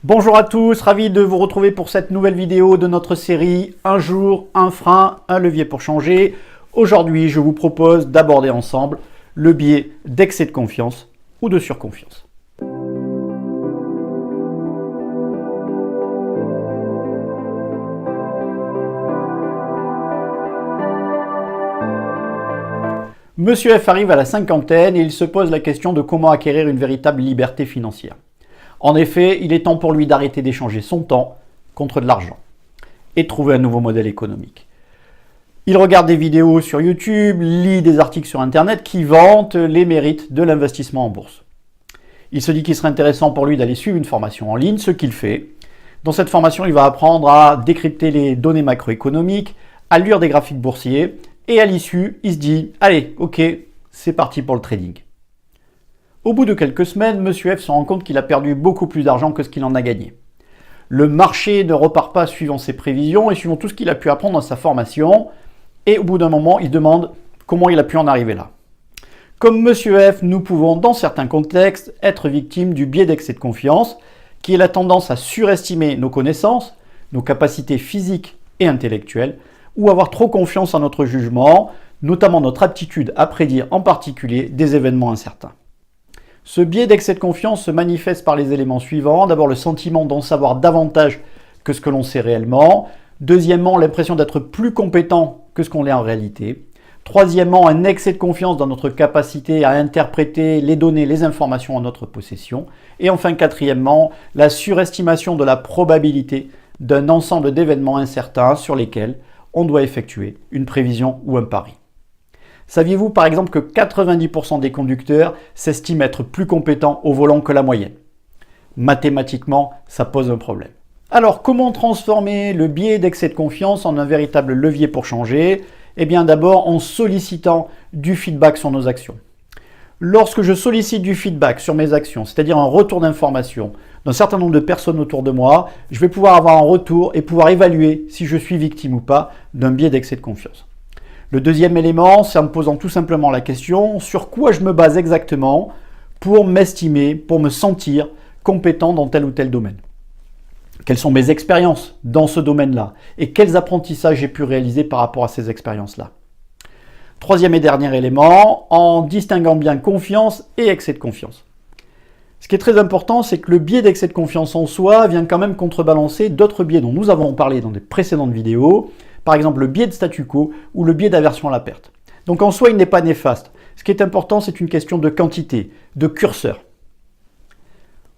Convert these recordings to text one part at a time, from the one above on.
Bonjour à tous, ravi de vous retrouver pour cette nouvelle vidéo de notre série Un jour, un frein, un levier pour changer. Aujourd'hui, je vous propose d'aborder ensemble le biais d'excès de confiance ou de surconfiance. Monsieur F arrive à la cinquantaine et il se pose la question de comment acquérir une véritable liberté financière. En effet, il est temps pour lui d'arrêter d'échanger son temps contre de l'argent et de trouver un nouveau modèle économique. Il regarde des vidéos sur YouTube, lit des articles sur Internet qui vantent les mérites de l'investissement en bourse. Il se dit qu'il serait intéressant pour lui d'aller suivre une formation en ligne, ce qu'il fait. Dans cette formation, il va apprendre à décrypter les données macroéconomiques, à lire des graphiques boursiers et à l'issue, il se dit « Allez, ok, c'est parti pour le trading ». Au bout de quelques semaines, Monsieur F se rend compte qu'il a perdu beaucoup plus d'argent que ce qu'il en a gagné. Le marché ne repart pas suivant ses prévisions et suivant tout ce qu'il a pu apprendre dans sa formation. Et au bout d'un moment, il demande comment il a pu en arriver là. Comme Monsieur F, nous pouvons, dans certains contextes, être victimes du biais d'excès de confiance, qui est la tendance à surestimer nos connaissances, nos capacités physiques et intellectuelles, ou avoir trop confiance en notre jugement, notamment notre aptitude à prédire en particulier des événements incertains. Ce biais d'excès de confiance se manifeste par les éléments suivants. D'abord, le sentiment d'en savoir davantage que ce que l'on sait réellement. Deuxièmement, l'impression d'être plus compétent que ce qu'on l'est en réalité. Troisièmement, un excès de confiance dans notre capacité à interpréter les données, les informations en notre possession. Et enfin, quatrièmement, la surestimation de la probabilité d'un ensemble d'événements incertains sur lesquels on doit effectuer une prévision ou un pari. Saviez-vous par exemple que 90% des conducteurs s'estiment être plus compétents au volant que la moyenne? Mathématiquement, ça pose un problème. Alors, comment transformer le biais d'excès de confiance en un véritable levier pour changer? Eh bien d'abord en sollicitant du feedback sur nos actions. Lorsque je sollicite du feedback sur mes actions, c'est-à-dire un retour d'information d'un certain nombre de personnes autour de moi, je vais pouvoir avoir un retour et pouvoir évaluer si je suis victime ou pas d'un biais d'excès de confiance. Le deuxième élément, c'est en me posant tout simplement la question sur quoi je me base exactement pour m'estimer, pour me sentir compétent dans tel ou tel domaine. Quelles sont mes expériences dans ce domaine-là et quels apprentissages j'ai pu réaliser par rapport à ces expériences-là. Troisième et dernier élément, en distinguant bien confiance et excès de confiance. Ce qui est très important, c'est que le biais d'excès de confiance en soi vient quand même contrebalancer d'autres biais dont nous avons parlé dans des précédentes vidéos, par exemple le biais de statu quo ou le biais d'aversion à la perte. Donc en soi, il n'est pas néfaste. Ce qui est important, c'est une question de quantité, de curseur.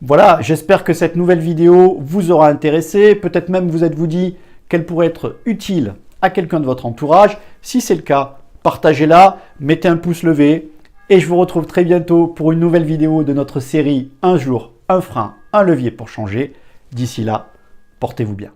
Voilà, j'espère que cette nouvelle vidéo vous aura intéressé. Peut-être même vous êtes-vous dit qu'elle pourrait être utile à quelqu'un de votre entourage. Si c'est le cas, partagez-la, mettez un pouce levé et je vous retrouve très bientôt pour une nouvelle vidéo de notre série Un jour, un frein, un levier pour changer. D'ici là, portez-vous bien.